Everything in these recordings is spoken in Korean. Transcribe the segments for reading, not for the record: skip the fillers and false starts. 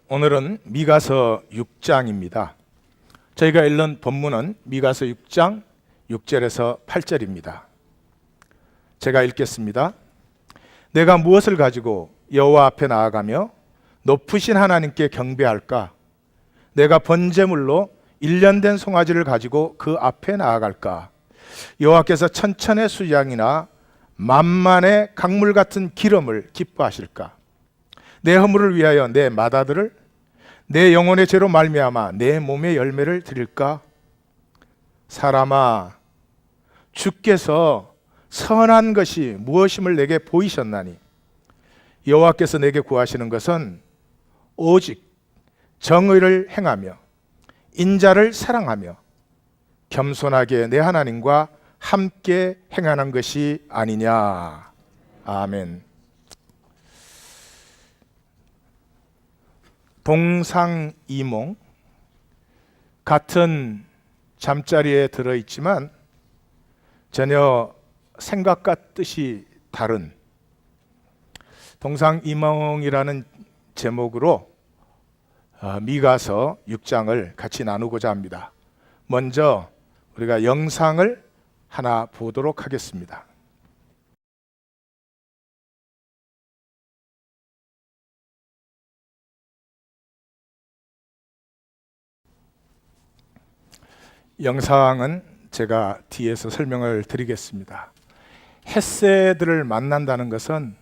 오늘은 미가서 6장입니다. 저희가 읽는 본문은 미가서 6장 6절에서 8절입니다. 제가 읽겠습니다. 내가 무엇을 가지고 여호와 앞에 나아가며 높으신 하나님께 경배할까? 내가 번제물로 1년 된 송아지를 가지고 그 앞에 나아갈까? 여호와께서 천천의 수양이나 만만의 강물 같은 기름을 기뻐하실까? 내 허물을 위하여 내 맏아들을 내 영혼의 죄로 말미암아 내 몸의 열매를 드릴까? 사람아, 주께서 선한 것이 무엇임을 내게 보이셨나니 여호와께서 내게 구하시는 것은 오직 정의를 행하며 인자를 사랑하며 겸손하게 내 하나님과 함께 행하는 것이 아니냐. 아멘. 동상이몽, 같은 잠자리에 들어있지만 전혀 생각과 뜻이 다른 동상이몽이라는 제목으로 미가서 6장을 같이 나누고자 합니다. 먼저 우리가 영상을 하나 보도록 하겠습니다. 영상은 제가 뒤에서 설명을 드리겠습니다. 헷세들을 만난다는 것은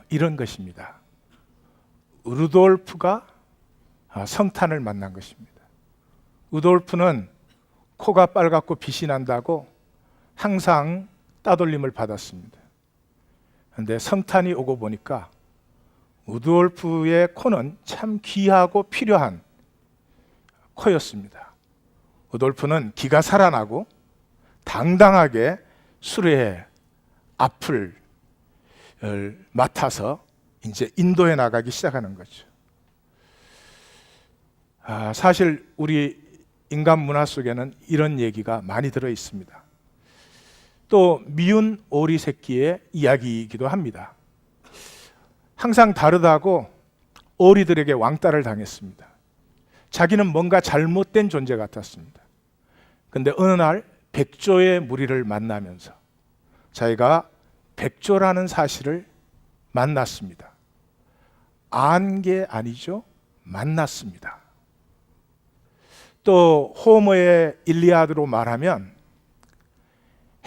이런 것입니다. 루돌프가 성탄을 만난 것입니다. 루돌프는 코가 빨갛고 빛이 난다고 항상 따돌림을 받았습니다. 그런데 성탄이 오고 보니까 루돌프의 코는 참 귀하고 필요한 코였습니다. 루돌프는 기가 살아나고 당당하게 수레의 앞을 맡아서 이제 인도에 나가기 시작하는 거죠. 사실 우리 인간 문화 속에는 이런 얘기가 많이 들어 있습니다. 또 미운 오리 새끼의 이야기이기도 합니다. 항상 다르다고 오리들에게 왕따를 당했습니다. 자기는 뭔가 잘못된 존재 같았습니다. 그런데 어느 날 백조의 무리를 만나면서 자기가 백조라는 사실을 만났습니다. 안 게 아니죠. 만났습니다. 또 호머의 일리아드로 말하면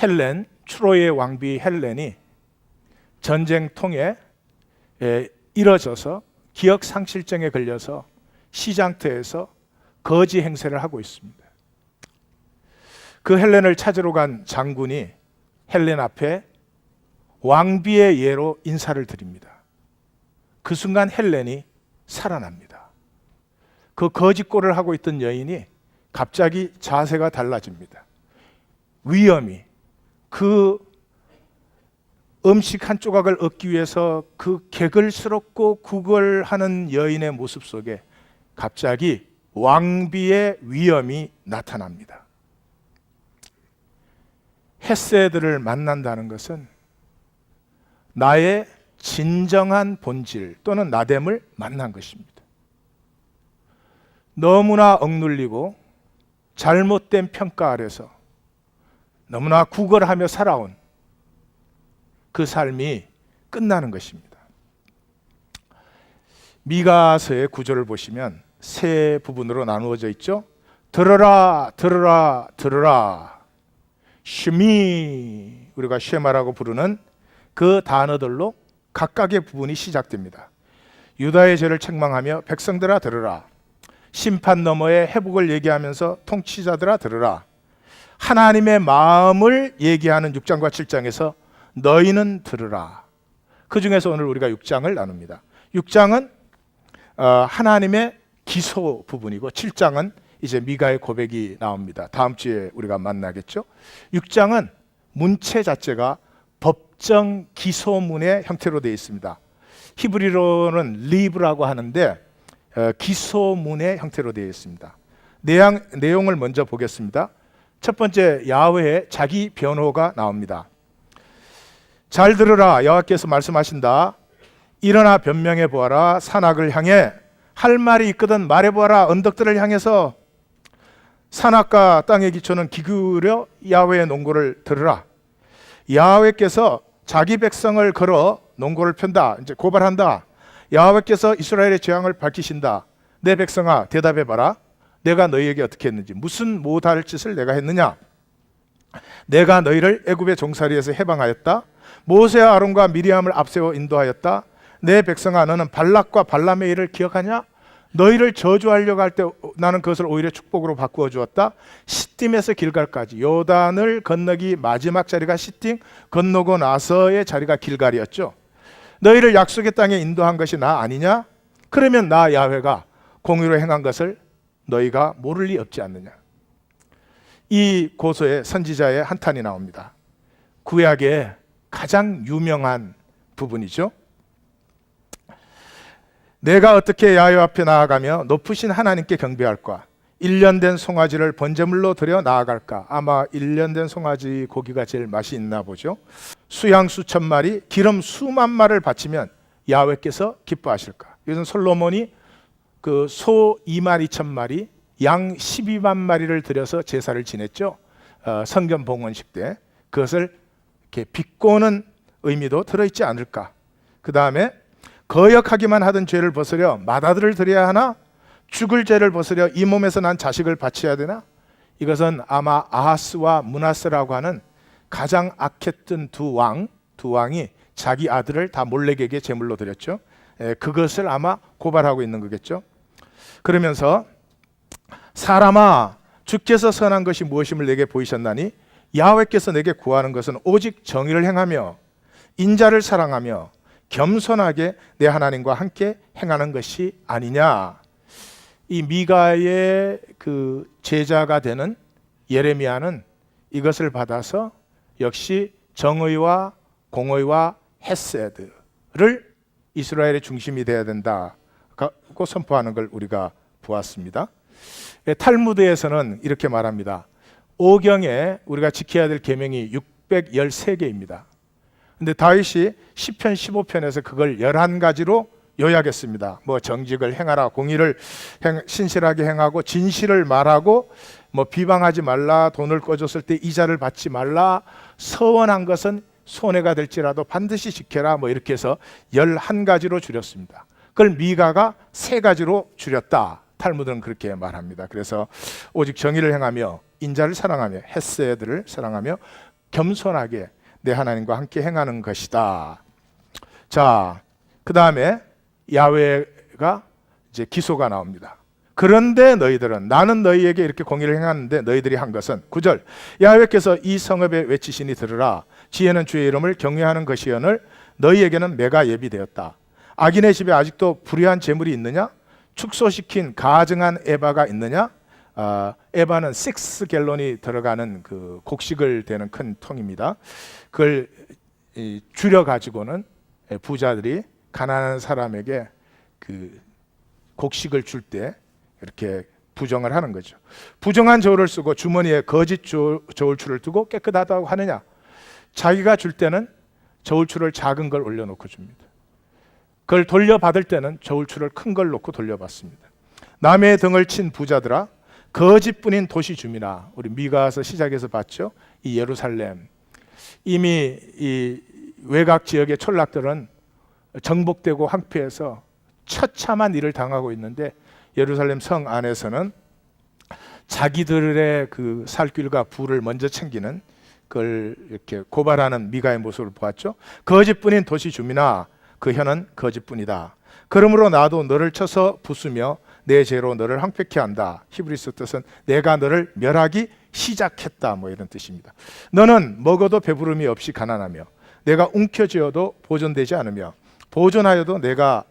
헬렌, 트로이의 왕비 헬렌이 전쟁통에 이뤄져서 기억상실증에 걸려서 시장터에서 거지 행세를 하고 있습니다. 그 헬렌을 찾으러 간 장군이 헬렌 앞에 왕비의 예로 인사를 드립니다. 그 순간 헬렌이 살아납니다. 그 거짓골을 하고 있던 여인이 갑자기 자세가 달라집니다. 위험이, 그 음식 한 조각을 얻기 위해서 그 개걸스럽고 구걸하는 여인의 모습 속에 갑자기 왕비의 위엄이 나타납니다. 헷세들을 만난다는 것은 나의 진정한 본질 또는 나됨을 만난 것입니다. 너무나 억눌리고 잘못된 평가 아래서 너무나 구걸하며 살아온 그 삶이 끝나는 것입니다. 미가서의 구조를 보시면 세 부분으로 나누어져 있죠. 들어라, 들어라, 들어라. 쉐미, 우리가 쉐마라고 부르는 그 단어들로 각각의 부분이 시작됩니다. 유다의 죄를 책망하며 백성들아 들으라. 심판 너머의 회복을 얘기하면서 통치자들아 들으라. 하나님의 마음을 얘기하는 6장과 7장에서 너희는 들으라. 그 중에서 오늘 우리가 6장을 나눕니다. 6장은 하나님의 기소 부분이고 7장은 이제 미가의 고백이 나옵니다. 다음 주에 우리가 만나겠죠. 6장은 문체 자체가 법정 기소문의 형태로 되어 있습니다. 히브리어로는 리브라고 하는데 기소문의 형태로 되어 있습니다. 내용을 먼저 보겠습니다. 첫 번째, 야훼의 자기 변호가 나옵니다. 잘 들으라, 여호와께서 말씀하신다. 일어나 변명해 보아라. 산악을 향해 할 말이 있거든 말해 보아라. 언덕들을 향해서 산악과 땅의 기초는 기울여 야훼의 농고를 들으라. 야훼께서 자기 백성을 걸어 농고를 편다. 이제 고발한다. 야훼께서 이스라엘의 재앙을 밝히신다. 내 백성아 대답해 봐라. 내가 너희에게 어떻게 했는지, 무슨 못할 짓을 내가 했느냐. 내가 너희를 애굽의 종살이에서 해방하였다. 모세와 아론과 미리암을 앞세워 인도하였다. 내 백성아 너는 발락과 발람의 일을 기억하냐? 너희를 저주하려고 할 때 나는 그것을 오히려 축복으로 바꾸어 주었다. 시딤에서 길갈까지 요단을 건너기 마지막 자리가 시딤, 건너고 나서의 자리가 길갈이었죠. 너희를 약속의 땅에 인도한 것이 나 아니냐? 그러면 나 야훼가 공의로 행한 것을 너희가 모를 리 없지 않느냐. 이 고소에 선지자의 한탄이 나옵니다. 구약의 가장 유명한 부분이죠. 내가 어떻게 야훼 앞에 나아가며 높으신 하나님께 경배할까? 1년 된 송아지를 번제물로 드려 나아갈까? 아마 1년 된 송아지 고기가 제일 맛이 있나 보죠. 수양 수천 마리, 기름 수만 마리를 바치면 야훼께서 기뻐하실까? 이것은 솔로몬이 그 소 2만 2천 마리, 양 12만 마리를 들여서 제사를 지냈죠. 성전 봉헌식 때 그것을 이렇게 비꼬는 의미도 들어있지 않을까. 그 다음에 거역하기만 하던 죄를 벗으려 맏아들을 드려야 하나? 죽을 죄를 벗으려 이 몸에서 난 자식을 바쳐야 되나? 이것은 아마 아하스와 므낫세라고 하는 가장 악했던 두 왕이 자기 아들을 다 몰렉에게 제물로 드렸죠. 그것을 아마 고발하고 있는 거겠죠. 그러면서 사람아 주께서 선한 것이 무엇임을 내게 보이셨나니 야훼께서 내게 구하는 것은 오직 정의를 행하며 인자를 사랑하며 겸손하게 내 하나님과 함께 행하는 것이 아니냐. 이 미가의 그 제자가 되는 예레미야는 이것을 받아서 역시 정의와 공의와 헤세드를 이스라엘의 중심이 되어야 된다고 선포하는 걸 우리가 보았습니다. 탈무드에서는 이렇게 말합니다. 오경에 우리가 지켜야 될 계명이 613개입니다. 근데 다윗이 시편 15편에서 그걸 11가지로 요약했습니다. 뭐 정직을 행하라, 공의를 신실하게 행하고 진실을 말하고 뭐 비방하지 말라, 돈을 꺼줬을 때 이자를 받지 말라, 서원한 것은 손해가 될지라도 반드시 지켜라, 뭐 이렇게 해서 11가지로 줄였습니다. 그걸 미가가 3가지로 줄였다. 탈무드는 그렇게 말합니다. 그래서 오직 정의를 행하며 인자를 사랑하며 헤세드를 사랑하며 겸손하게 내 하나님과 함께 행하는 것이다. 자, 그 다음에 야훼가 이제 기소가 나옵니다. 그런데 너희들은, 나는 너희에게 이렇게 공의를 행하는데 너희들이 한 것은 9절 야훼께서 이 성읍에 외치시니 들으라. 지혜는 주의 이름을 경외하는 것이여늘 너희에게는 매가 예비되었다. 악인의 집에 아직도 불의한 재물이 있느냐? 축소시킨 가증한 에바가 있느냐? 에바는 6갤론이 들어가는 그 곡식을 대는 큰 통입니다. 그걸 줄여 가지고는 부자들이 가난한 사람에게 그 곡식을 줄 때 이렇게 부정을 하는 거죠. 부정한 저울을 쓰고 주머니에 거짓 저울추를 두고 깨끗하다고 하느냐? 자기가 줄 때는 저울추를 작은 걸 올려놓고 줍니다. 그걸 돌려받을 때는 저울추를 큰 걸 놓고 돌려받습니다. 남의 등을 친 부자들아, 거짓뿐인 도시 주민아. 우리 미가서 시작해서 봤죠. 이 예루살렘, 이미 이 외곽 지역의 촌락들은 정복되고 황폐해서 처참한 일을 당하고 있는데 예루살렘 성 안에서는 자기들의 그 살길과 부를 먼저 챙기는, 그걸 이렇게 고발하는 미가의 모습을 보았죠. 거짓뿐인 도시 주민아, 그 혀는 거짓뿐이다. 그러므로 나도 너를 쳐서 부수며 내 죄로 너를 황폐케 한다. 히브리서 뜻은 내가 너를 멸하기 시작했다, 뭐 이런 뜻입니다. 너는 먹어도 배부름이 없이 가난하며 내가 움켜쥐어도 보존되지 않으며 보존하여도 내가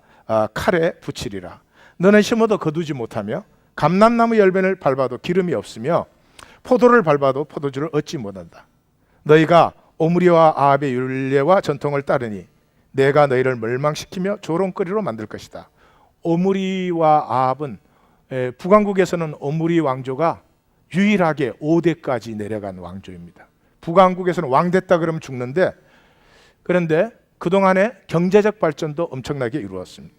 칼에 붙이리라. 너는 심어도 거두지 못하며 감람나무 열매를 밟아도 기름이 없으며 포도를 밟아도 포도주를 얻지 못한다. 너희가 오므리와 아합의 율례와 전통을 따르니 내가 너희를 멸망시키며 조롱거리로 만들 것이다. 오므리와 아합은 북왕국에서는 오므리 왕조가 유일하게 5대까지 내려간 왕조입니다. 북왕국에서는 왕 됐다 그러면 죽는데, 그런데 그동안의 경제적 발전도 엄청나게 이루었습니다.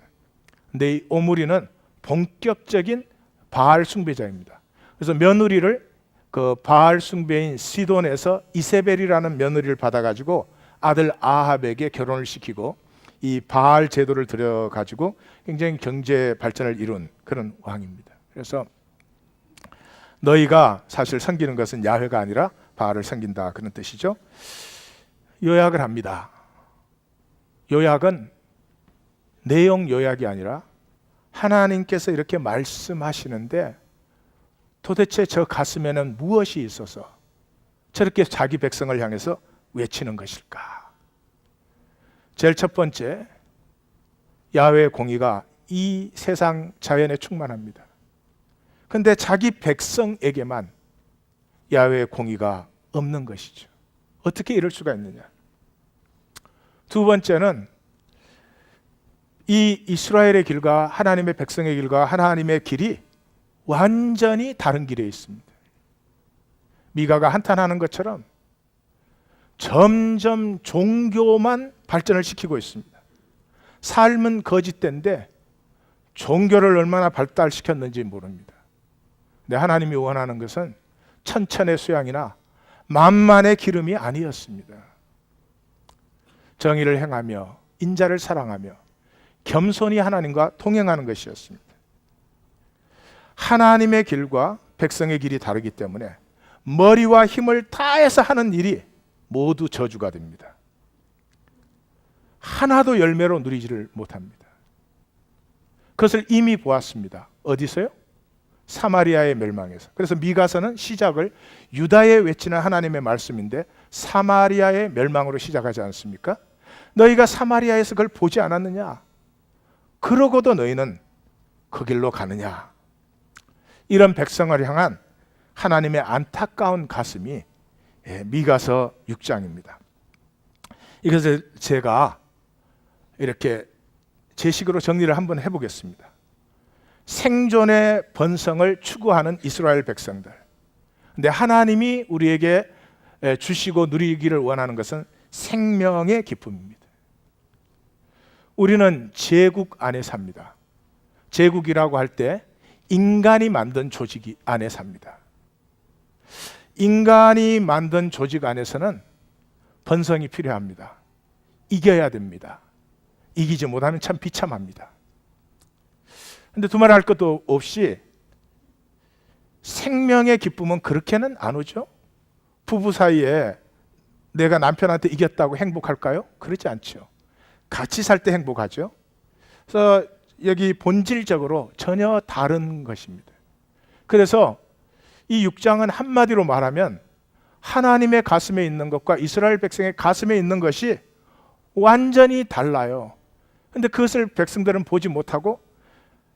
근데 이 오므리는 본격적인 바알 숭배자입니다. 그래서 며느리를 그 바알 숭배인 시돈에서 이세벨이라는 며느리를 받아가지고 아들 아합에게 결혼을 시키고 이 바알 제도를 들여가지고 굉장히 경제 발전을 이룬 그런 왕입니다. 그래서 너희가 사실 섬기는 것은 야훼가 아니라 바알을 섬긴다, 그런 뜻이죠. 요약을 합니다. 요약은 내용 요약이 아니라 하나님께서 이렇게 말씀하시는데 도대체 저 가슴에는 무엇이 있어서 저렇게 자기 백성을 향해서 외치는 것일까? 제일 첫 번째, 야훼의 공의가 이 세상 자연에 충만합니다. 근데 자기 백성에게만 야훼의 공의가 없는 것이죠. 어떻게 이럴 수가 있느냐? 두 번째는 이 이스라엘의 길과 하나님의 백성의 길과 하나님의 길이 완전히 다른 길에 있습니다. 미가가 한탄하는 것처럼 점점 종교만 발전을 시키고 있습니다. 삶은 거짓된데 종교를 얼마나 발달시켰는지 모릅니다. 근데 하나님이 원하는 것은 천천의 수양이나 만만의 기름이 아니었습니다. 정의를 행하며 인자를 사랑하며 겸손히 하나님과 동행하는 것이었습니다. 하나님의 길과 백성의 길이 다르기 때문에 머리와 힘을 다해서 하는 일이 모두 저주가 됩니다. 하나도 열매로 누리지를 못합니다. 그것을 이미 보았습니다. 어디서요? 사마리아의 멸망에서. 그래서 미가서는 시작을 유다에 외치는 하나님의 말씀인데 사마리아의 멸망으로 시작하지 않습니까? 너희가 사마리아에서 그걸 보지 않았느냐? 그러고도 너희는 그 길로 가느냐? 이런 백성을 향한 하나님의 안타까운 가슴이 미가서 6장입니다. 이것을 제가 이렇게 제 식으로 정리를 한번 해보겠습니다. 생존의 번성을 추구하는 이스라엘 백성들. 근데 하나님이 우리에게 주시고 누리기를 원하는 것은 생명의 기쁨입니다. 우리는 제국 안에 삽니다. 제국이라고 할 때 인간이 만든 조직 안에 삽니다. 인간이 만든 조직 안에서는 번성이 필요합니다. 이겨야 됩니다. 이기지 못하면 참 비참합니다. 근데 두말할 것도 없이 생명의 기쁨은 그렇게는 안 오죠. 부부 사이에 내가 남편한테 이겼다고 행복할까요? 그렇지 않죠. 같이 살 때 행복하죠. 그래서 여기 본질적으로 전혀 다른 것입니다. 그래서 이 6장은 한마디로 말하면 하나님의 가슴에 있는 것과 이스라엘 백성의 가슴에 있는 것이 완전히 달라요. 근데 그것을 백성들은 보지 못하고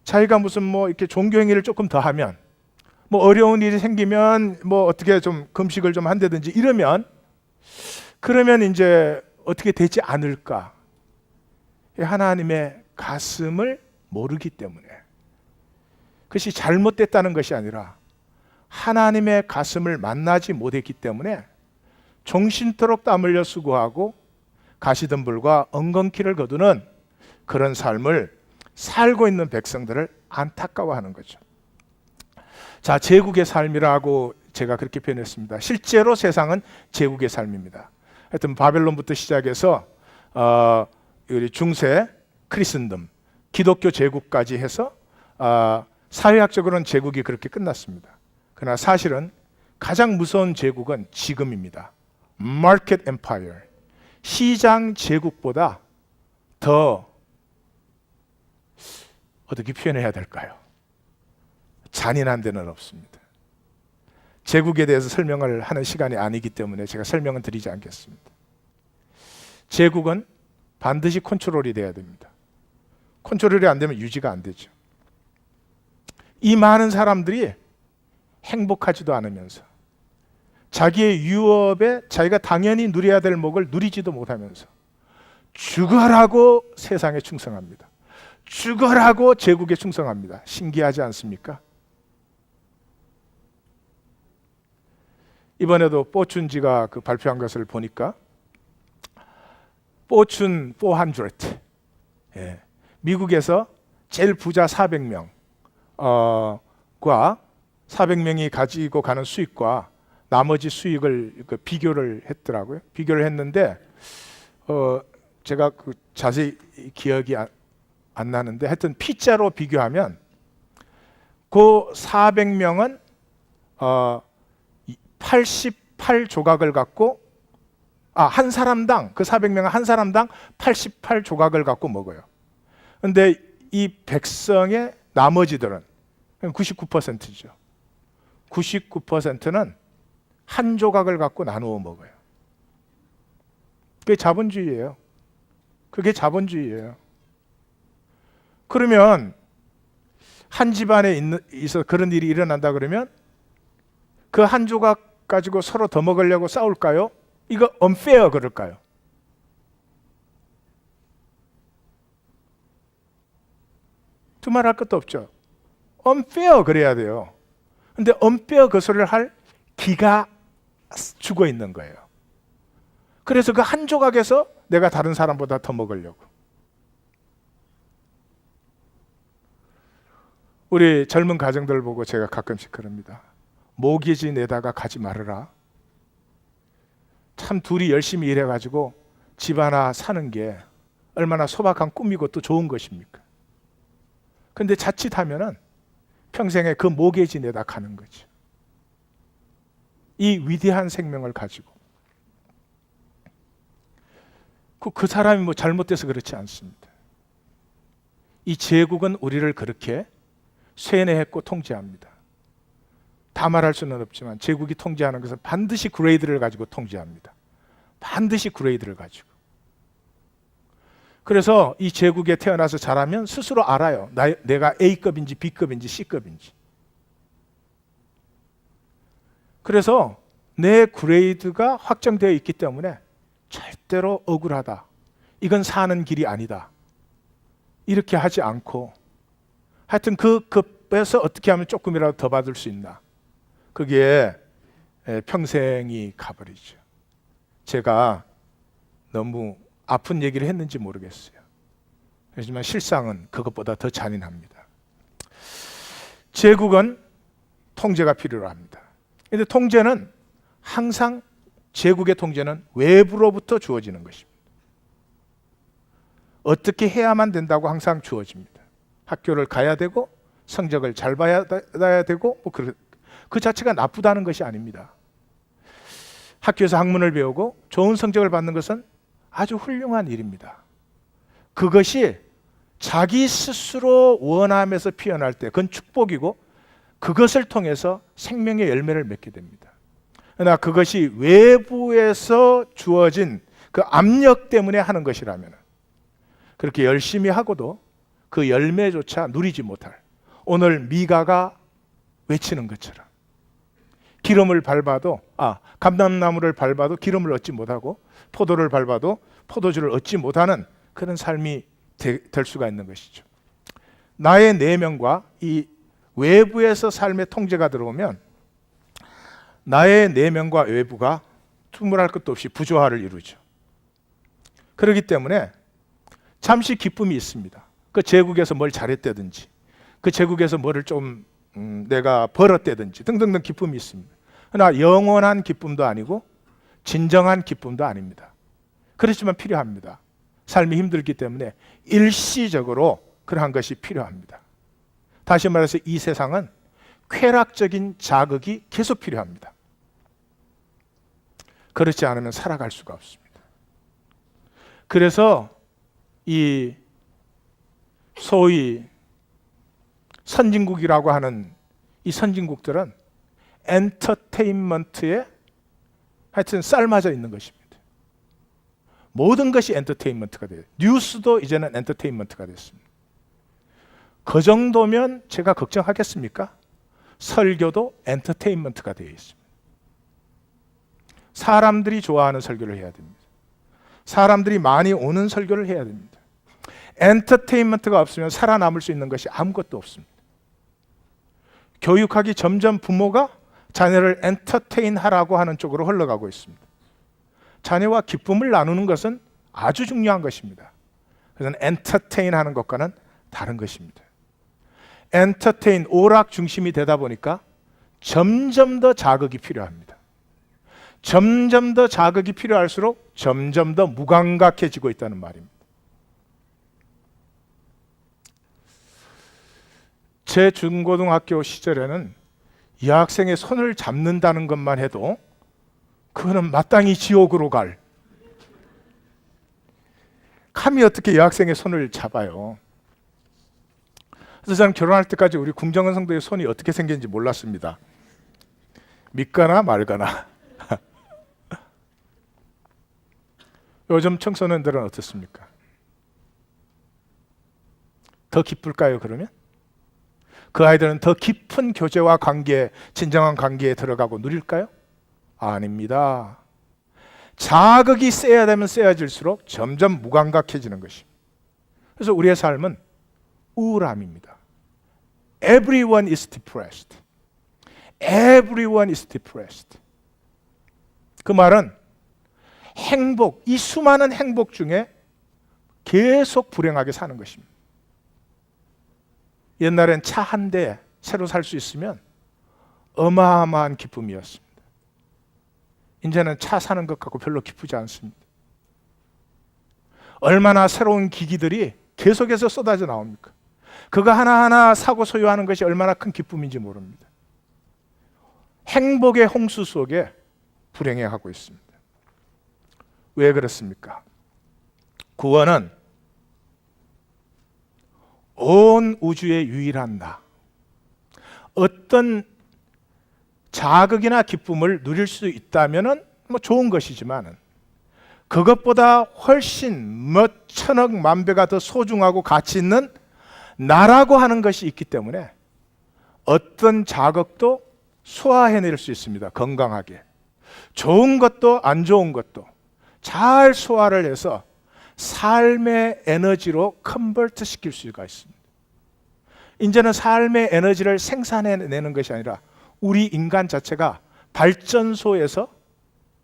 자기가 무슨 뭐 이렇게 종교 행위를 조금 더 하면 뭐 어려운 일이 생기면 뭐 어떻게 좀 금식을 좀 한다든지 이러면 그러면 이제 어떻게 되지 않을까? 하나님의 가슴을 모르기 때문에 그것이 잘못됐다는 것이 아니라 하나님의 가슴을 만나지 못했기 때문에 종신토록 땀 흘려 수고하고 가시덤불과 엉겅퀴를 거두는 그런 삶을 살고 있는 백성들을 안타까워하는 거죠. 자, 제국의 삶이라고 제가 그렇게 표현했습니다. 실제로 세상은 제국의 삶입니다. 하여튼 바벨론부터 시작해서 우리 중세 크리스천덤, 기독교 제국까지 해서 사회학적으로는 제국이 그렇게 끝났습니다. 그러나 사실은 가장 무서운 제국은 지금입니다. 마켓 엠파이어, 시장 제국보다 더 어떻게 표현해야 될까요? 잔인한 데는 없습니다. 제국에 대해서 설명을 하는 시간이 아니기 때문에 제가 설명은 드리지 않겠습니다. 제국은 반드시 컨트롤이 돼야 됩니다. 컨트롤이 안 되면 유지가 안 되죠. 이 많은 사람들이 행복하지도 않으면서 자기의 유업에 자기가 당연히 누려야 될 목을 누리지도 못하면서 죽어라고 세상에 충성합니다. 죽어라고 제국에 충성합니다. 신기하지 않습니까? 이번에도 포춘지가 발표한 것을 보니까 포춘 400. 예. 미국에서 제일 부자 400명 과 400명이 가지고 가는 수익과 나머지 수익을 비교를 했더라고요. 비교를 했는데 제가 자세히 기억이 안 나는데 하여튼 P자로 비교하면 그 400명은 88조각을 갖고 한 사람당 그 400명은 한 사람당 88조각을 갖고 먹어요. 근데 이 백성의 나머지들은 99%죠. 99%는 한 조각을 갖고 나누어 먹어요. 그게 자본주의예요. 그게 자본주의예요. 그러면 한 집안에 있어 그런 일이 일어난다 그러면 그 한 조각 가지고 서로 더 먹으려고 싸울까요? 이거 unfair 그럴까요? 두말할 것도 없죠. unfair 그래야 돼요. 근데 unfair 그 소리를 할 기가 죽어 있는 거예요. 그래서 그 한 조각에서 내가 다른 사람보다 더 먹으려고. 우리 젊은 가정들 보고 제가 가끔씩 그럽니다. 모기지 내다가 가지 말아라. 참 둘이 열심히 일해가지고 집 하나 사는 게 얼마나 소박한 꿈이고 또 좋은 것입니까? 근데 자칫하면은 평생에 그 모기지 내다 가는 거죠. 이 위대한 생명을 가지고 그 사람이 뭐 잘못돼서 그렇지 않습니다. 이 제국은 우리를 그렇게 쇠뇌했고 통제합니다. 다 말할 수는 없지만 제국이 통제하는 것은 반드시 그레이드를 가지고 통제합니다. 반드시 그레이드를 가지고. 그래서 이 제국에 태어나서 자라면 스스로 알아요. 내가 A급인지 B급인지 C급인지. 그래서 내 그레이드가 확정되어 있기 때문에 절대로 억울하다. 이건 사는 길이 아니다. 이렇게 하지 않고 하여튼 그 급에서 어떻게 하면 조금이라도 더 받을 수 있나. 그게 평생이 가버리죠. 제가 너무 아픈 얘기를 했는지 모르겠어요. 하지만 실상은 그것보다 더 잔인합니다. 제국은 통제가 필요로 합니다. 그런데 통제는 항상 제국의 통제는 외부로부터 주어지는 것입니다. 어떻게 해야만 된다고 항상 주어집니다. 학교를 가야 되고 성적을 잘 봐야 되고 그 자체가 나쁘다는 것이 아닙니다. 학교에서 학문을 배우고 좋은 성적을 받는 것은 아주 훌륭한 일입니다. 그것이 자기 스스로 원함에서 피어날 때 그건 축복이고 그것을 통해서 생명의 열매를 맺게 됩니다. 그러나 그것이 외부에서 주어진 그 압력 때문에 하는 것이라면 그렇게 열심히 하고도 그 열매조차 누리지 못할, 오늘 미가가 외치는 것처럼 기름을 밟아도 감람나무를 밟아도 기름을 얻지 못하고 포도를 밟아도 포도주를 얻지 못하는 그런 삶이 될 수가 있는 것이죠. 나의 내면과 이 외부에서 삶의 통제가 들어오면 나의 내면과 외부가 두말할 것도 없이 부조화를 이루죠. 그렇기 때문에 잠시 기쁨이 있습니다. 그 제국에서 뭘 잘했다든지 그 제국에서 뭐를 좀 내가 벌었다든지 등등등 기쁨이 있습니다. 그러나 영원한 기쁨도 아니고 진정한 기쁨도 아닙니다. 그렇지만 필요합니다. 삶이 힘들기 때문에 일시적으로 그러한 것이 필요합니다. 다시 말해서 이 세상은 쾌락적인 자극이 계속 필요합니다. 그렇지 않으면 살아갈 수가 없습니다. 그래서 이 소위 선진국이라고 하는 이 선진국들은 엔터테인먼트에 하여튼 삶아져 있는 것입니다. 모든 것이 엔터테인먼트가 돼요. 뉴스도 이제는 엔터테인먼트가 됐습니다. 그 정도면 제가 걱정하겠습니까? 설교도 엔터테인먼트가 되어 있습니다. 사람들이 좋아하는 설교를 해야 됩니다. 사람들이 많이 오는 설교를 해야 됩니다. 엔터테인먼트가 없으면 살아남을 수 있는 것이 아무것도 없습니다. 교육학이 점점 부모가 자녀를 엔터테인하라고 하는 쪽으로 흘러가고 있습니다. 자녀와 기쁨을 나누는 것은 아주 중요한 것입니다. 그래서 엔터테인 하는 것과는 다른 것입니다. 엔터테인, 오락 중심이 되다 보니까 점점 더 자극이 필요합니다. 점점 더 자극이 필요할수록 점점 더 무감각해지고 있다는 말입니다. 제 중고등학교 시절에는 여학생의 손을 잡는다는 것만 해도 그거는 마땅히 지옥으로 갈, 감히 어떻게 여학생의 손을 잡아요. 그래서 저는 결혼할 때까지 우리 궁정은 성도의 손이 어떻게 생겼는지 몰랐습니다. 믿거나 말거나. 요즘 청소년들은 어떻습니까? 더 기쁠까요, 그러면? 그 아이들은 더 깊은 교제와 관계, 진정한 관계에 들어가고 누릴까요? 아닙니다. 자극이 세야 되면 세야질수록 점점 무감각해지는 것입니다. 그래서 우리의 삶은 우울함입니다. Everyone is depressed. Everyone is depressed. 그 말은 행복, 이 수많은 행복 중에 계속 불행하게 사는 것입니다. 옛날엔 차 한 대 새로 살 수 있으면 어마어마한 기쁨이었습니다. 이제는 차 사는 것 갖고 별로 기쁘지 않습니다. 얼마나 새로운 기기들이 계속해서 쏟아져 나옵니까? 그거 하나하나 사고 소유하는 것이 얼마나 큰 기쁨인지 모릅니다. 행복의 홍수 속에 불행해하고 있습니다. 왜 그렇습니까? 구원은 온 우주의 유일한 나, 어떤 자극이나 기쁨을 누릴 수 있다면 뭐 좋은 것이지만 그것보다 훨씬 몇 천억 만 배가 더 소중하고 가치 있는 나라고 하는 것이 있기 때문에 어떤 자극도 소화해낼 수 있습니다. 건강하게. 좋은 것도 안 좋은 것도 잘 소화를 해서 삶의 에너지로 컨버트 시킬 수가 있습니다. 이제는 삶의 에너지를 생산해내는 것이 아니라 우리 인간 자체가 발전소에서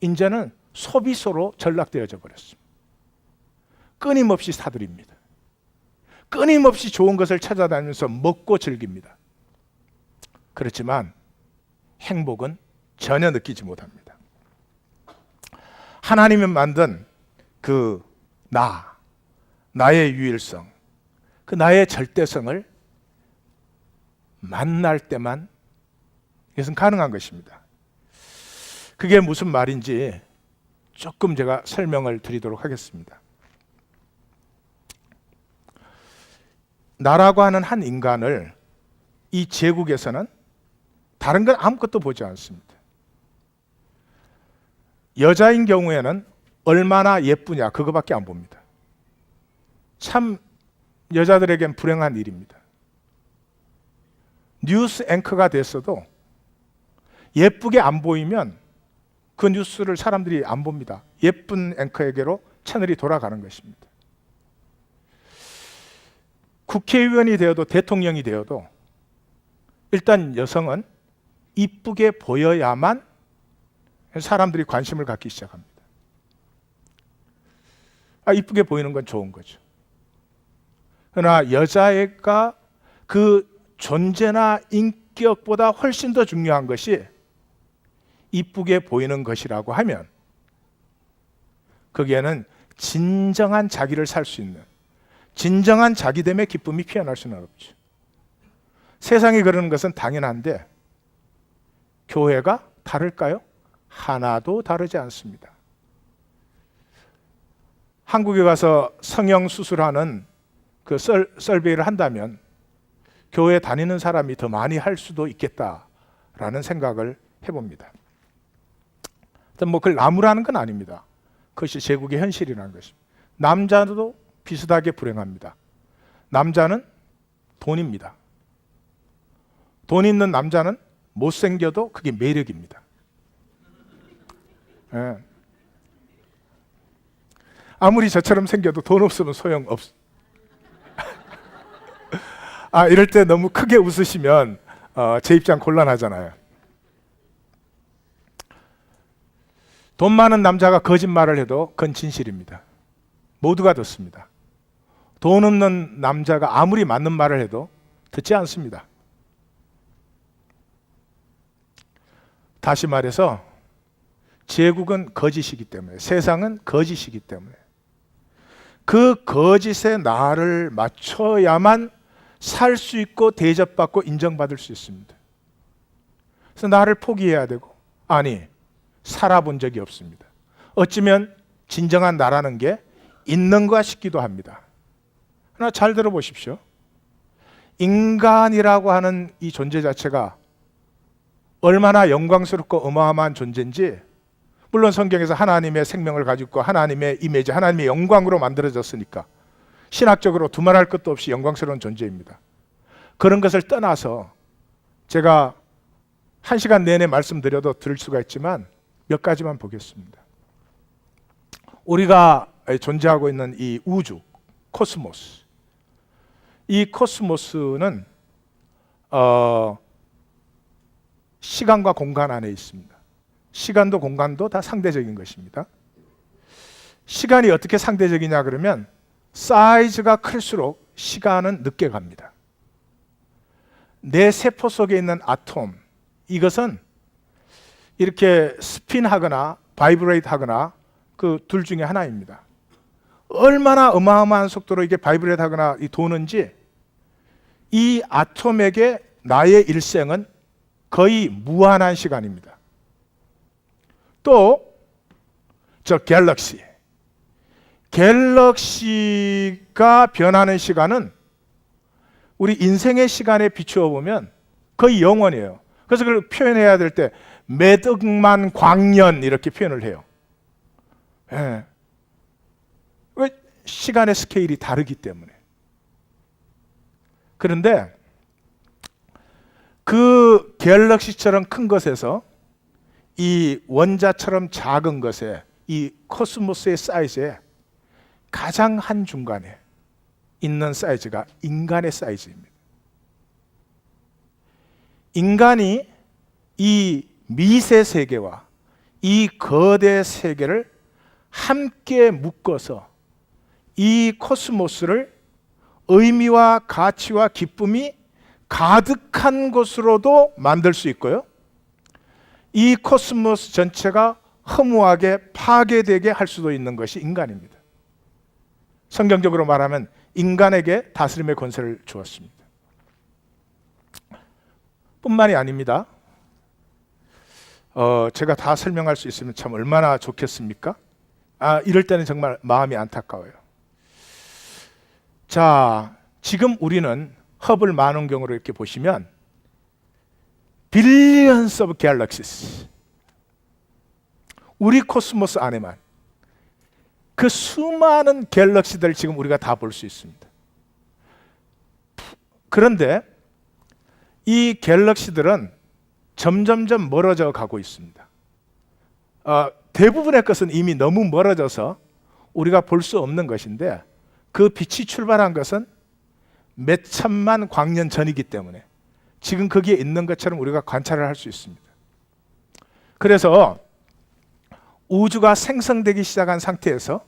이제는 소비소로 전락되어져 버렸습니다. 끊임없이 사들입니다. 끊임없이 좋은 것을 찾아다니면서 먹고 즐깁니다. 그렇지만 행복은 전혀 느끼지 못합니다. 하나님이 만든 그 나의 유일성, 그 나의 절대성을 만날 때만 이것은 가능한 것입니다. 그게 무슨 말인지 조금 제가 설명을 드리도록 하겠습니다. 나라고 하는 한 인간을 이 제국에서는 다른 건 아무것도 보지 않습니다. 여자인 경우에는 얼마나 예쁘냐 그거밖에 안 봅니다. 참 여자들에겐 불행한 일입니다. 뉴스 앵커가 됐어도 예쁘게 안 보이면 그 뉴스를 사람들이 안 봅니다. 예쁜 앵커에게로 채널이 돌아가는 것입니다. 국회의원이 되어도 대통령이 되어도 일단 여성은 이쁘게 보여야만 사람들이 관심을 갖기 시작합니다. 이쁘게 보이는 건 좋은 거죠. 그러나 여자애가 그 존재나 인격보다 훨씬 더 중요한 것이 이쁘게 보이는 것이라고 하면 거기에는 진정한 자기를 살 수 있는 진정한 자기됨의 기쁨이 피어날 수는 없죠. 세상이 그러는 것은 당연한데 교회가 다를까요? 하나도 다르지 않습니다. 한국에 가서 성형 수술하는 그 설베이를 한다면 교회 다니는 사람이 더 많이 할 수도 있겠다라는 생각을 해봅니다. 뭐 그걸 나무라는 건 아닙니다. 그것이 제국의 현실이라는 것입니다. 남자도 비슷하게 불행합니다. 남자는 돈입니다. 돈 있는 남자는 못생겨도 그게 매력입니다. 예. 아무리 저처럼 생겨도 돈 없으면 소용없. 이럴 때 너무 크게 웃으시면 제 입장 곤란하잖아요. 돈 많은 남자가 거짓말을 해도 그건 진실입니다. 모두가 듣습니다. 돈 없는 남자가 아무리 맞는 말을 해도 듣지 않습니다. 다시 말해서 제국은 거짓이기 때문에, 세상은 거짓이기 때문에 그 거짓에 나를 맞춰야만 살 수 있고 대접받고 인정받을 수 있습니다. 그래서 나를 포기해야 되고, 아니, 살아본 적이 없습니다. 어쩌면 진정한 나라는 게 있는가 싶기도 합니다. 하나 잘 들어보십시오. 인간이라고 하는 이 존재 자체가 얼마나 영광스럽고 어마어마한 존재인지, 물론 성경에서 하나님의 생명을 가지고 있고 하나님의 이미지, 하나님의 영광으로 만들어졌으니까 신학적으로 두말할 것도 없이 영광스러운 존재입니다. 그런 것을 떠나서 제가 1시간 내내 말씀드려도 들을 수가 있지만 몇 가지만 보겠습니다. 우리가 존재하고 있는 이 우주, 코스모스, 이 코스모스는 시간과 공간 안에 있습니다. 시간도 공간도 다 상대적인 것입니다. 시간이 어떻게 상대적이냐 그러면 사이즈가 클수록 시간은 늦게 갑니다. 내 세포 속에 있는 아톰, 이것은 이렇게 스핀하거나 바이브레이트 하거나 그 둘 중에 하나입니다. 얼마나 어마어마한 속도로 이게 바이브레이트 하거나 도는지, 이 아톰에게 나의 일생은 거의 무한한 시간입니다. 또 저 갤럭시가 변하는 시간은 우리 인생의 시간에 비추어 보면 거의 영원이에요. 그래서 그걸 표현해야 될 때 몇 억만 광년 이렇게 표현을 해요. 예. 왜? 시간의 스케일이 다르기 때문에. 그런데 그 갤럭시처럼 큰 것에서 이 원자처럼 작은 것에, 이 코스모스의 사이즈에 가장 한중간에 있는 사이즈가 인간의 사이즈입니다. 인간이 이 미세 세계와 이 거대 세계를 함께 묶어서 이 코스모스를 의미와 가치와 기쁨이 가득한 곳으로도 만들 수 있고요, 이 코스모스 전체가 허무하게 파괴되게 할 수도 있는 것이 인간입니다. 성경적으로 말하면 인간에게 다스림의 권세를 주었습니다. 뿐만이 아닙니다. 제가 다 설명할 수 있으면 참 얼마나 좋겠습니까? 이럴 때는 정말 마음이 안타까워요. 자, 지금 우리는 허블 망원경으로 이렇게 보시면 billions of galaxies, 우리 코스모스 안에만 그 수많은 갤럭시들을 지금 우리가 다 볼 수 있습니다. 그런데 이 갤럭시들은 점점점 멀어져 가고 있습니다. 대부분의 것은 이미 너무 멀어져서 우리가 볼 수 없는 것인데, 그 빛이 출발한 것은 몇 천만 광년 전이기 때문에 지금 거기에 있는 것처럼 우리가 관찰을 할 수 있습니다. 그래서 우주가 생성되기 시작한 상태에서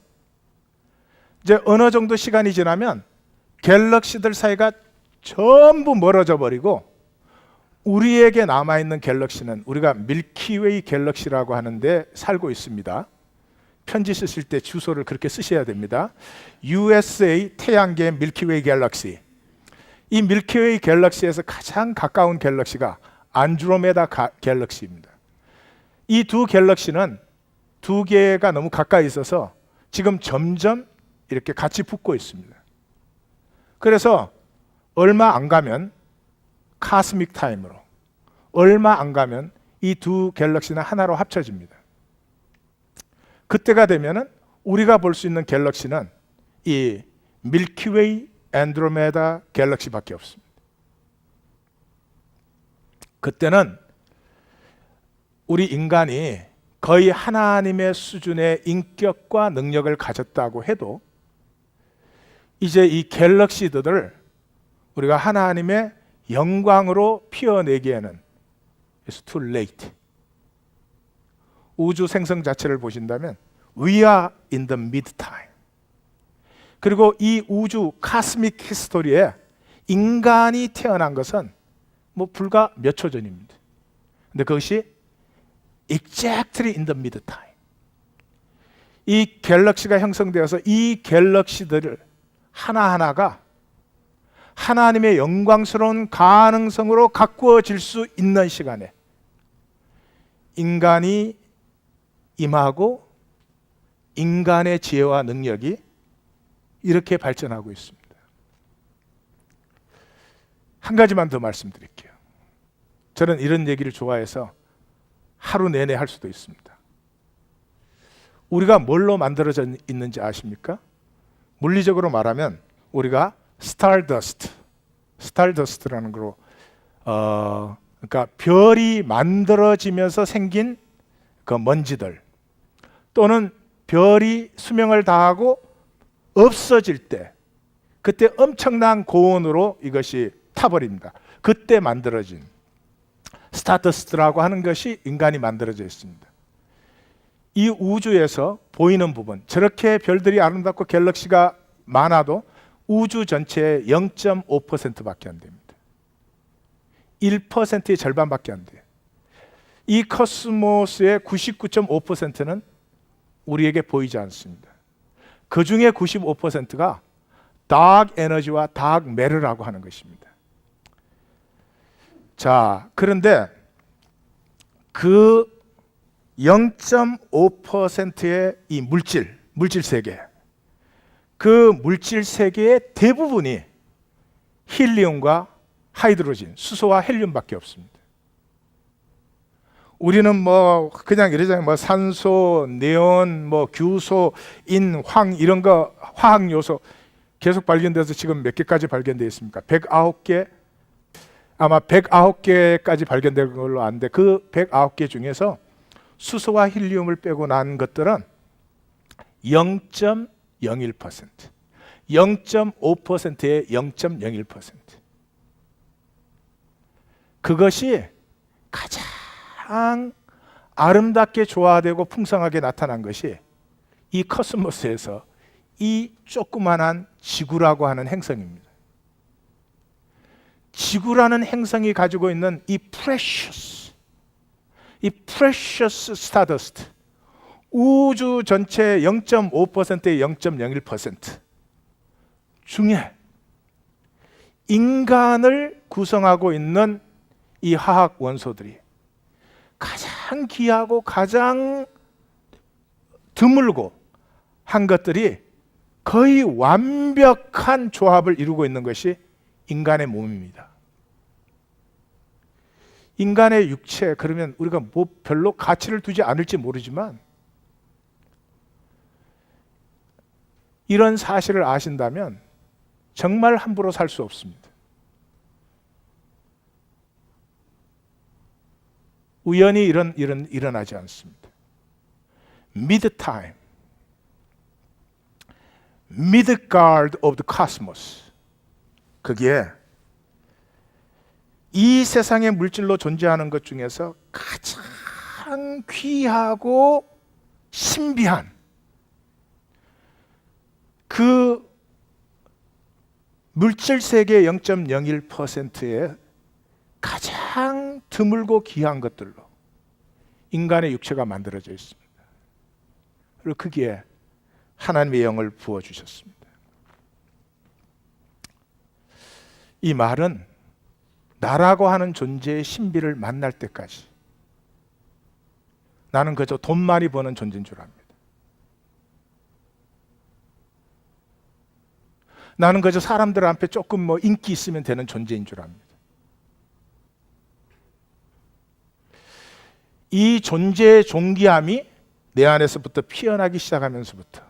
이제 어느 정도 시간이 지나면 갤럭시들 사이가 전부 멀어져 버리고, 우리에게 남아있는 갤럭시는 우리가 밀키웨이 갤럭시라고 하는데 살고 있습니다. 편지 쓰실 때 주소를 그렇게 쓰셔야 됩니다. USA 태양계 밀키웨이 갤럭시. 이 밀키웨이 갤럭시에서 가장 가까운 갤럭시가 안드로메다 갤럭시입니다. 이 두 갤럭시는 두 개가 너무 가까이 있어서 지금 점점 이렇게 같이 붙고 있습니다. 그래서 얼마 안 가면 카스믹 타임으로, 얼마 안 가면 이 두 갤럭시는 하나로 합쳐집니다. 그때가 되면은 우리가 볼 수 있는 갤럭시는 이 밀키웨이 안드로메다 갤럭시밖에 없습니다. 그때는 우리 인간이 거의 하나님의 수준의 인격과 능력을 가졌다고 해도 이제 이 갤럭시들을 우리가 하나님의 영광으로 피워내기에는 It's too late. 우주 생성 자체를 보신다면 We are in the mid time. 그리고 이 우주 카스믹 히스토리에 인간이 태어난 것은 뭐 불과 몇 초 전입니다. 근데 그것이 exactly in the mid time. 이 갤럭시가 형성되어서 이 갤럭시들을 하나하나가 하나님의 영광스러운 가능성으로 가꾸어질 수 있는 시간에 인간이 임하고 인간의 지혜와 능력이 이렇게 발전하고 있습니다. 한 가지만 더 말씀드릴게요. 저는 이런 얘기를 좋아해서 하루 내내 할 수도 있습니다. 우리가 뭘로 만들어져 있는지 아십니까? 물리적으로 말하면 우리가 스타르더스트라는 거로 그러니까 별이 만들어지면서 생긴 그 먼지들, 또는 별이 수명을 다하고 없어질 때 그때 엄청난 고온으로 이것이 타버립니다. 그때 만들어진 스타더스트라고 하는 것이 인간이 만들어져 있습니다. 이 우주에서 보이는 부분, 저렇게 별들이 아름답고 갤럭시가 많아도 우주 전체의 0.5%밖에 안 됩니다. 1%의 절반밖에 안 돼요. 이 코스모스의 99.5%는 우리에게 보이지 않습니다. 그 중에 95%가 다크 에너지와 다크 매터라고 하는 것입니다. 자, 그런데 그 0.5%의 이 물질 세계, 그 물질 세계의 대부분이 힐리움과 하이드로진, 수소와 헬륨밖에 없습니다. 우리는 뭐 그냥 이러잖아요. 뭐 산소, 네온, 뭐 규소, 인, 황 이런 거 화학 요소 계속 발견돼서 지금 몇 개까지 발견되어 있습니까? 109개, 아마 109개까지 발견된 걸로 아는데 그 109개 중에서 수소와 힐리움을 빼고 난 것들은 0.01%, 0.5%의 0.01%. 그것이 가장 아름답게 조화되고 풍성하게 나타난 것이 이 코스모스에서 이 조그만한 지구라고 하는 행성입니다. 지구라는 행성이 가지고 있는 이 precious stardust, 우주 전체 0.5%의 0.01% 중에 인간을 구성하고 있는 이 화학 원소들이 가장 귀하고 가장 드물고 한 것들이 거의 완벽한 조합을 이루고 있는 것이 인간의 몸입니다. 인간의 육체, 그러면 우리가 뭐 별로 가치를 두지 않을지 모르지만 이런 사실을 아신다면 정말 함부로 살 수 없습니다. 우연히 이런 일은 일어나지 않습니다. Mid-time, Midgard of the Cosmos, 그게 이 세상의 물질로 존재하는 것 중에서 가장 귀하고 신비한 그 물질 세계 0.01%의 가장 드물고 귀한 것들로 인간의 육체가 만들어져 있습니다. 그리고 거기에 하나님의 영을 부어주셨습니다. 이 말은 나라고 하는 존재의 신비를 만날 때까지 나는 그저 돈 많이 버는 존재인 줄 압니다. 나는 그저 사람들 앞에 조금 뭐 인기 있으면 되는 존재인 줄 압니다. 이 존재의 존귀함이 내 안에서부터 피어나기 시작하면서부터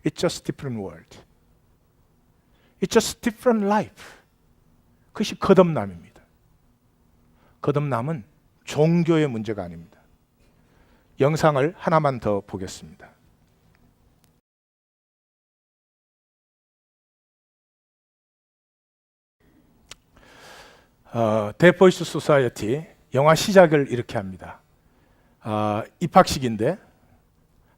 It's just different world. It's just different life. 그것이 거듭남입니다. 거듭남은 종교의 문제가 아닙니다. 영상을 하나만 더 보겠습니다. 데보이스 소사이어티 영화 시작을 이렇게 합니다. 입학식인데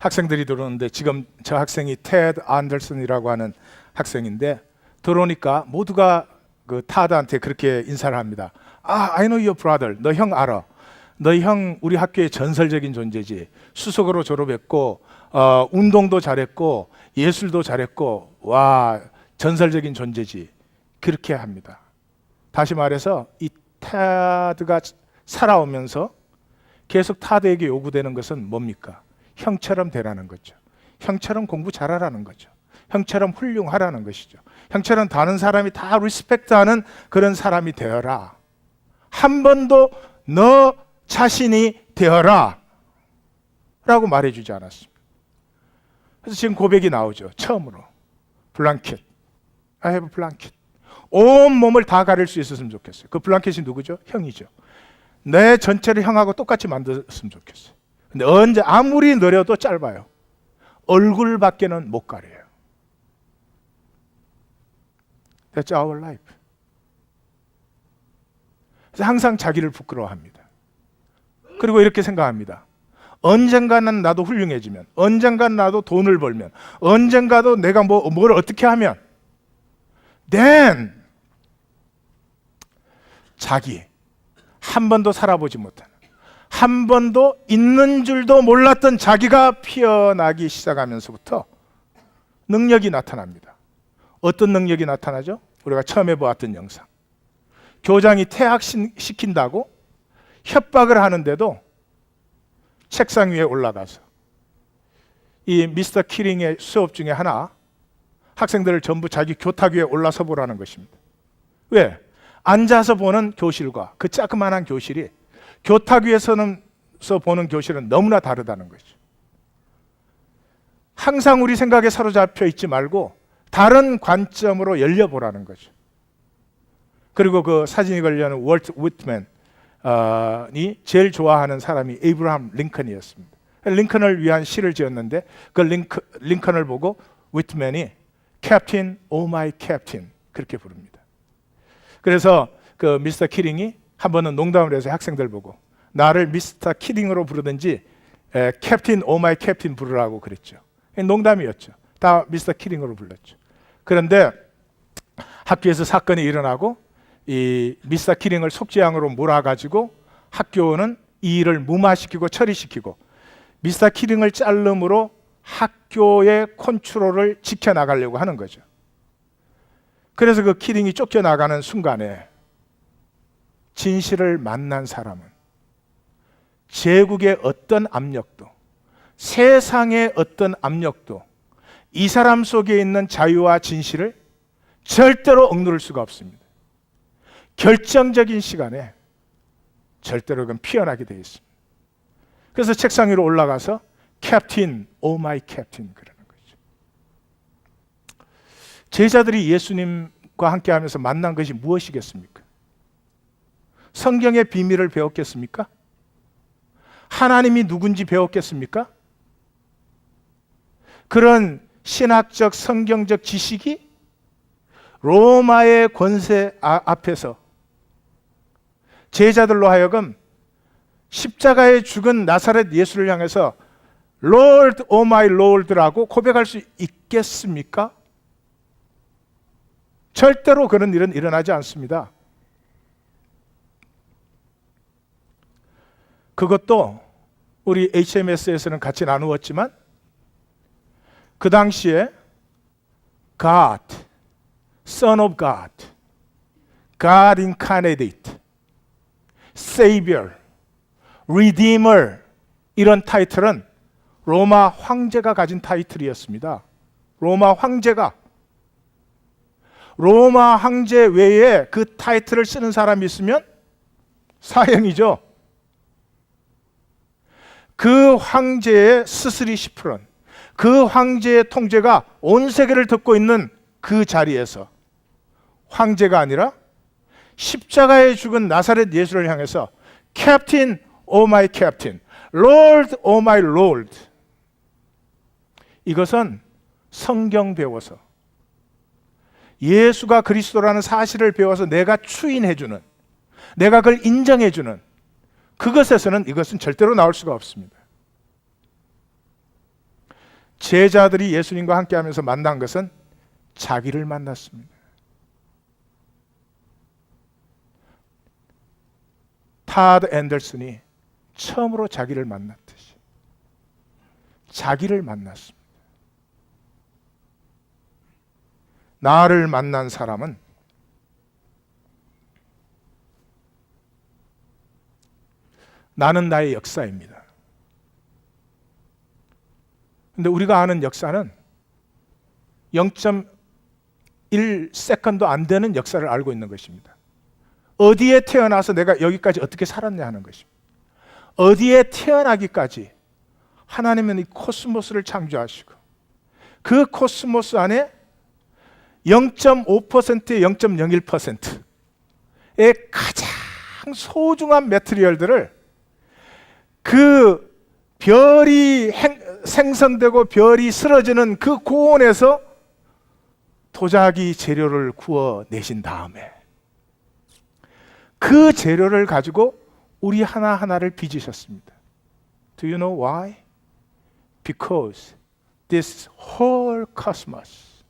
학생들이 들어오는데 지금 저 학생이 테드 안더슨이라고 하는 학생인데 들어오니까 모두가 그 타드한테 그렇게 인사를 합니다. I know your brother. 너 형 알아. 너 형 우리 학교의 전설적인 존재지. 수석으로 졸업했고 운동도 잘했고 예술도 잘했고 와 전설적인 존재지. 그렇게 합니다. 다시 말해서 이 타드가 살아오면서 계속 타드에게 요구되는 것은 뭡니까? 형처럼 되라는 거죠. 형처럼 공부 잘하라는 거죠. 형처럼 훌륭하라는 것이죠. 형처럼 다른 사람이 다 리스펙트하는 그런 사람이 되어라. 한 번도 너 자신이 되어라 라고 말해주지 않았습니다. 그래서 지금 고백이 나오죠. 처음으로 블랑켓, I have a blanket. 온 몸을 다 가릴 수 있었으면 좋겠어요. 그 블랑켓이 누구죠? 형이죠. 내 전체를 형하고 똑같이 만들었으면 좋겠어요. 근데 언제 아무리 느려도 짧아요. 얼굴밖에는 못 가려요. That's our life. 그래서 항상 자기를 부끄러워합니다. 그리고 이렇게 생각합니다. 언젠가는 나도 훌륭해지면, 언젠가는 나도 돈을 벌면, 언젠가도 내가 뭘 어떻게 하면, then 자기 한 번도 살아보지 못하는, 한 번도 있는 줄도 몰랐던 자기가 피어나기 시작하면서부터 능력이 나타납니다. 어떤 능력이 나타나죠? 우리가 처음에 보았던 영상. 교장이 퇴학시킨다고 협박을 하는데도 책상 위에 올라가서 이 미스터 키링의 수업 중에 하나, 학생들을 전부 자기 교탁 위에 올라서 보라는 것입니다. 왜? 앉아서 보는 교실과 그 자그마한 교실이 교탁 위에서 보는 교실은 너무나 다르다는 거죠. 항상 우리 생각에 사로잡혀 있지 말고 다른 관점으로 열려보라는 거죠. 그리고 그 사진이 걸려있는 월트 위트맨이 제일 좋아하는 사람이 에이브라함 링컨이었습니다. 링컨을 위한 시를 지었는데 그 링컨을 보고 위트맨이 캡틴, 오 마이 캡틴 그렇게 부릅니다. 그래서 그 미스터 키링이 한 번은 농담을 해서 학생들 보고 나를 미스터 키링으로 부르든지 캡틴, 오 마이 캡틴 부르라고 그랬죠. 농담이었죠. 다 미스터 키링으로 불렀죠. 그런데 학교에서 사건이 일어나고 이 미스터 키링을 속죄양으로 몰아가지고 학교는 이 일을 무마시키고 처리시키고 미스터 키링을 자름으로 학교의 컨트롤을 지켜나가려고 하는 거죠. 그래서 그 키링이 쫓겨나가는 순간에 진실을 만난 사람은 제국의 어떤 압력도, 세상의 어떤 압력도 이 사람 속에 있는 자유와 진실을 절대로 억누를 수가 없습니다. 결정적인 시간에 절대로 그건 피어나게 되어 있습니다. 그래서 책상 위로 올라가서 캡틴, 오 마이 캡틴 그러는 거죠. 제자들이 예수님과 함께 하면서 만난 것이 무엇이겠습니까? 성경의 비밀을 배웠겠습니까? 하나님이 누군지 배웠겠습니까? 그런 신학적 성경적 지식이 로마의 권세 앞에서 제자들로 하여금 십자가에 죽은 나사렛 예수를 향해서 Lord, oh my Lord라고 고백할 수 있겠습니까? 절대로 그런 일은 일어나지 않습니다. 그것도 우리 HMS에서는 같이 나누었지만 그 당시에 God, Son of God, God incarnate, Savior, Redeemer 이런 타이틀은 로마 황제가 가진 타이틀이었습니다. 로마 황제 외에 그 타이틀을 쓰는 사람이 있으면 사형이죠. 그 황제의 스스리 시프론, 그 황제의 통제가 온 세계를 듣고 있는 그 자리에서 황제가 아니라 십자가에 죽은 나사렛 예수를 향해서 캡틴, 오 마이 캡틴, 롤드, 오 마이 롤드. 이것은 성경 배워서 예수가 그리스도라는 사실을 배워서 내가 추인해주는, 내가 그걸 인정해주는 그것에서는 이것은 절대로 나올 수가 없습니다. 제자들이 예수님과 함께하면서 만난 것은 자기를 만났습니다. 타드 앤더슨이 처음으로 자기를 만났듯이 자기를 만났습니다. 나를 만난 사람은 나는 나의 역사입니다. 근데 우리가 아는 역사는 0.1세컨도 안 되는 역사를 알고 있는 것입니다. 어디에 태어나서 내가 여기까지 어떻게 살았냐 하는 것입니다. 어디에 태어나기까지 하나님은 이 코스모스를 창조하시고 그 코스모스 안에 0.5%의 0.01%의 가장 소중한 매트리얼들을 그 별이 생성되고 별이 쓰러지는 그 고온에서 도자기 재료를 구워내신 다음에 그 재료를 가지고 우리 하나하나를 빚으셨습니다. Do you know why? Because this whole cosmos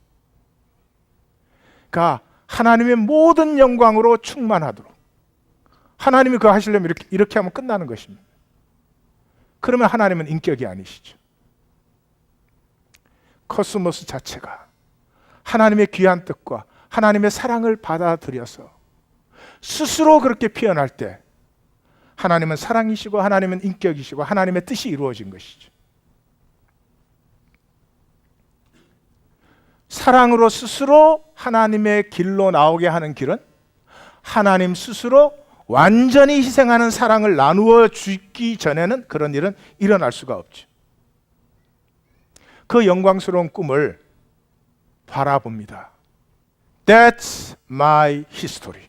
가 하나님의 모든 영광으로 충만하도록 하나님이 그거 하시려면 이렇게 하면 끝나는 것입니다. 그러면 하나님은 인격이 아니시죠. 코스모스 자체가 하나님의 귀한 뜻과 하나님의 사랑을 받아들여서 스스로 그렇게 표현할 때 하나님은 사랑이시고 하나님은 인격이시고 하나님의 뜻이 이루어진 것이죠. 사랑으로 스스로 하나님의 길로 나오게 하는 길은 하나님 스스로 완전히 희생하는 사랑을 나누어 주기 전에는 그런 일은 일어날 수가 없죠. 그 영광스러운 꿈을 바라봅니다. That's my history.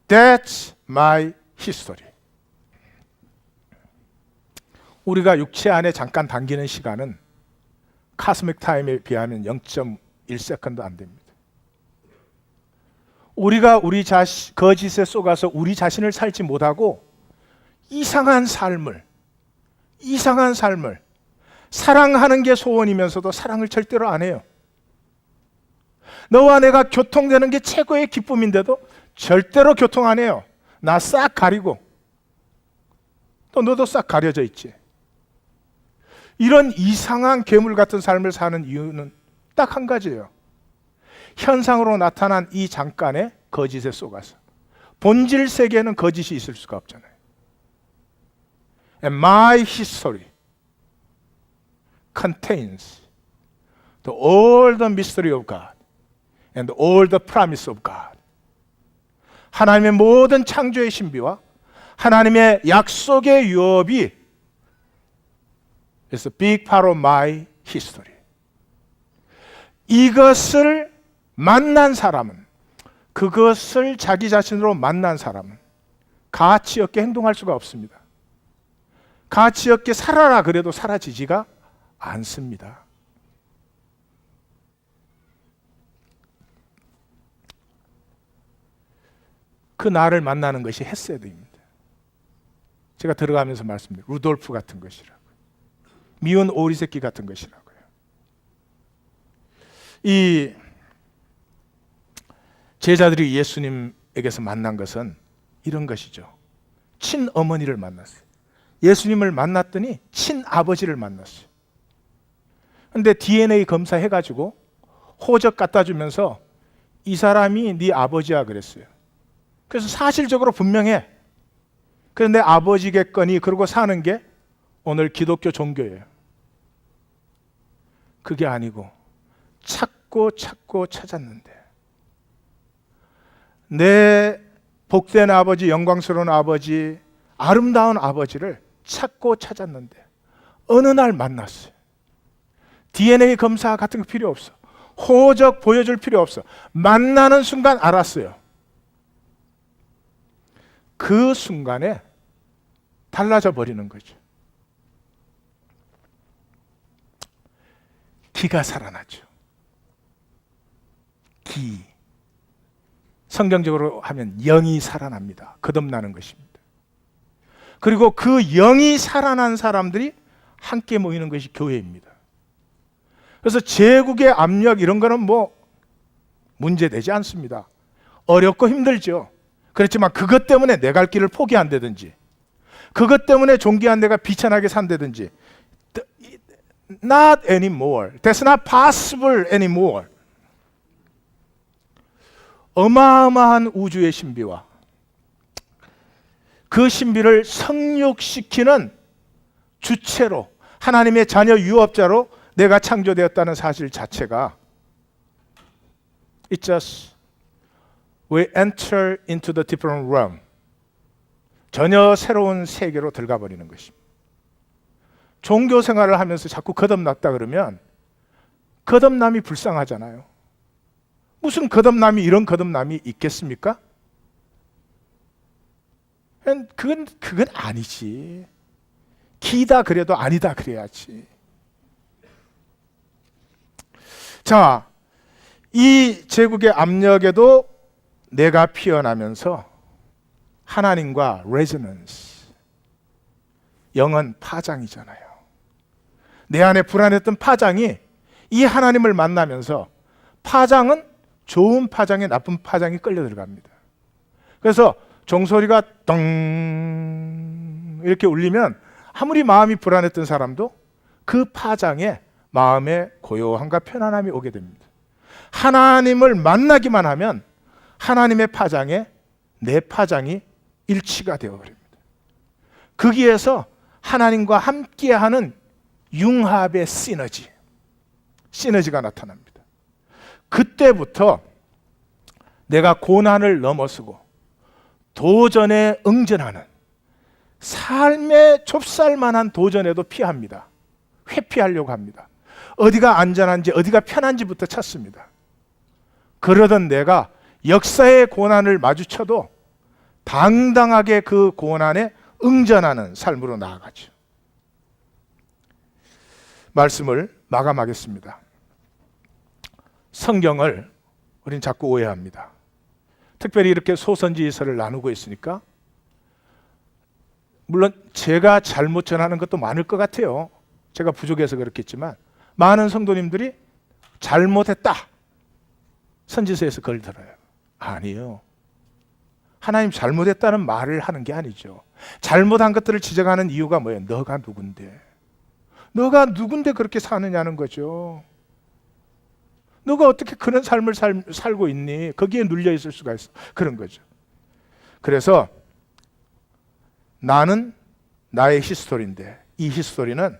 That's my history. 우리가 육체 안에 잠깐 당기는 시간은 카스믹 타임에 비하면 0.1세컨도 안 됩니다. 우리가 우리 거짓에 속아서 우리 자신을 살지 못하고 이상한 삶을 사랑하는 게 소원이면서도 사랑을 절대로 안 해요. 너와 내가 교통되는 게 최고의 기쁨인데도 절대로 교통 안 해요. 나 싹 가리고 또 너도 싹 가려져 있지. 이런 이상한 괴물 같은 삶을 사는 이유는 딱 한 가지예요. 현상으로 나타난 이 잠깐의 거짓에 속아서 본질 세계에는 거짓이 있을 수가 없잖아요. And my history contains all the mystery of God and all the promise of God. 하나님의 모든 창조의 신비와 하나님의 약속의 유업이 is a big part of my history. 이것을 만난 사람은, 그것을 자기 자신으로 만난 사람은 가치 없게 행동할 수가 없습니다. 가치 없게 살아라 그래도 사라지지가 않습니다. 그 나를 만나는 것이 헤세드입니다. 제가 들어가면서 말씀드린 루돌프 같은 것이라고, 미운 오리 새끼 같은 것이라고요. 이 제자들이 예수님에게서 만난 것은 이런 것이죠. 친어머니를 만났어요. 예수님을 만났더니 친아버지를 만났어요. 근데 DNA 검사해가지고 호적 갖다 주면서 이 사람이 네 아버지야 그랬어요. 그래서 사실적으로 분명해. 그런데 아버지겠거니 그러고 사는 게 오늘 기독교 종교예요. 그게 아니고 찾고 찾았는데 내 복된 아버지, 영광스러운 아버지, 아름다운 아버지를 찾고 찾았는데 어느 날 만났어요. DNA 검사 같은 거 필요 없어. 호적 보여줄 필요 없어. 만나는 순간 알았어요. 그 순간에 달라져 버리는 거죠. 기가 살아나죠. 기. 성경적으로 하면 영이 살아납니다. 거듭나는 것입니다. 그리고 그 영이 살아난 사람들이 함께 모이는 것이 교회입니다. 그래서 제국의 압력 이런 거는 뭐 문제되지 않습니다. 어렵고 힘들죠. 그렇지만 그것 때문에 내 갈 길을 포기한다든지, 그것 때문에 존귀한 내가 비천하게 산다든지, not anymore. That's not possible anymore. 어마어마한 우주의 신비와 그 신비를 성육시키는 주체로, 하나님의 자녀 유업자로 내가 창조되었다는 사실 자체가 It's just we enter into the different realm. 전혀 새로운 세계로 들어가 버리는 것입니다. 종교 생활을 하면서 자꾸 거듭났다 그러면 거듭남이 불쌍하잖아요. 무슨 거듭남이, 이런 거듭남이 있겠습니까? 그건 아니지. 기다 그래도 아니다 그래야지. 자, 이 제국의 압력에도 내가 피어나면서 하나님과 레저넌스, 영은 파장이잖아요. 내 안에 불안했던 파장이 이 하나님을 만나면서, 파장은 좋은 파장에 나쁜 파장이 끌려 들어갑니다. 그래서 종소리가 덩 이렇게 울리면 아무리 마음이 불안했던 사람도 그 파장에 마음의 고요함과 편안함이 오게 됩니다. 하나님을 만나기만 하면 하나님의 파장에 내 파장이 일치가 되어버립니다. 거기에서 하나님과 함께하는 융합의 시너지가 나타납니다. 그때부터 내가 고난을 넘어서고 도전에 응전하는, 삶의 좁쌀만한 도전에도 피합니다. 회피하려고 합니다. 어디가 안전한지, 어디가 편한지부터 찾습니다. 그러던 내가 역사의 고난을 마주쳐도 당당하게 그 고난에 응전하는 삶으로 나아가죠. 말씀을 마감하겠습니다. 성경을 우린 자꾸 오해합니다. 특별히 이렇게 소선지서를 나누고 있으니까, 물론 제가 잘못 전하는 것도 많을 것 같아요. 제가 부족해서 그렇겠지만 많은 성도님들이 잘못했다, 선지서에서 그걸 들어요. 아니에요. 하나님 잘못했다는 말을 하는 게 아니죠. 잘못한 것들을 지적하는 이유가 뭐예요? 너가 누군데? 너가 누군데 그렇게 사느냐는 거죠. 너가 어떻게 그런 삶을 살고 있니? 거기에 눌려 있을 수가 있어. 그런 거죠. 그래서 나는 나의 히스토리인데, 이 히스토리는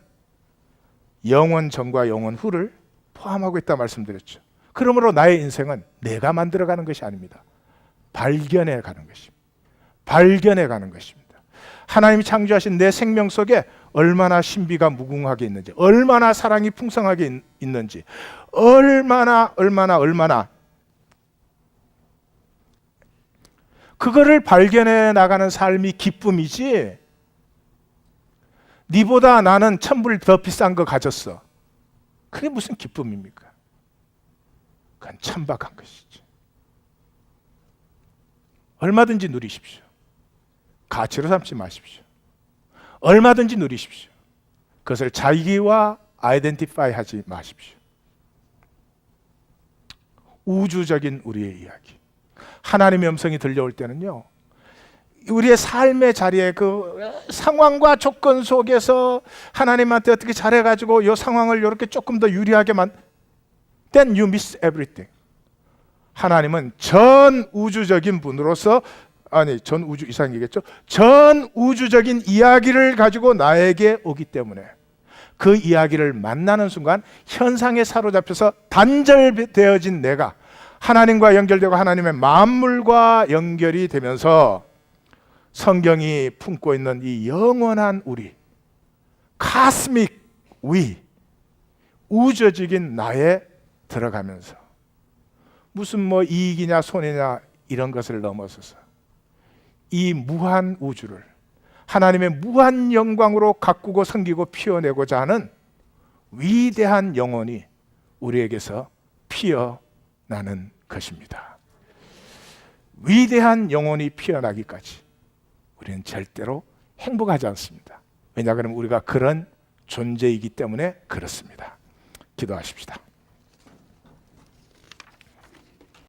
영원 전과 영원 후를 포함하고 있다 말씀드렸죠. 그러므로 나의 인생은 내가 만들어가는 것이 아닙니다. 발견해가는 것입니다. 발견해가는 것입니다. 하나님이 창조하신 내 생명 속에 얼마나 신비가 무궁하게 있는지, 얼마나 사랑이 풍성하게 있는지, 얼마나 그거를 발견해 나가는 삶이 기쁨이지, 니보다 나는 1000불 더 비싼 거 가졌어, 그게 무슨 기쁨입니까? 그건 천박한 것이지. 얼마든지 누리십시오. 가치로 삼지 마십시오. 얼마든지 누리십시오. 그것을 자기와 아이덴티파이 하지 마십시오. 우주적인 우리의 이야기, 하나님의 음성이 들려올 때는요, 우리의 삶의 자리에 그 상황과 조건 속에서 하나님한테 어떻게 잘해가지고 이 상황을 이렇게 조금 더 유리하게 then you miss everything. 하나님은 전 우주적인 분으로서, 전 우주 이상이겠죠. 전 우주적인 이야기를 가지고 나에게 오기 때문에 그 이야기를 만나는 순간 현상에 사로잡혀서 단절되어진 내가 하나님과 연결되고 하나님의 만물과 연결이 되면서 성경이 품고 있는 이 영원한 우리, 카스믹 위, 우주적인 나에 들어가면서 무슨 뭐 이익이냐 손해냐 이런 것을 넘어서서 이 무한 우주를 하나님의 무한 영광으로 가꾸고 섬기고 피워내고자 하는 위대한 영혼이 우리에게서 피어나는 것입니다. 위대한 영혼이 피어나기까지 우리는 절대로 행복하지 않습니다. 왜냐 그러면 우리가 그런 존재이기 때문에 그렇습니다. 기도하십시다.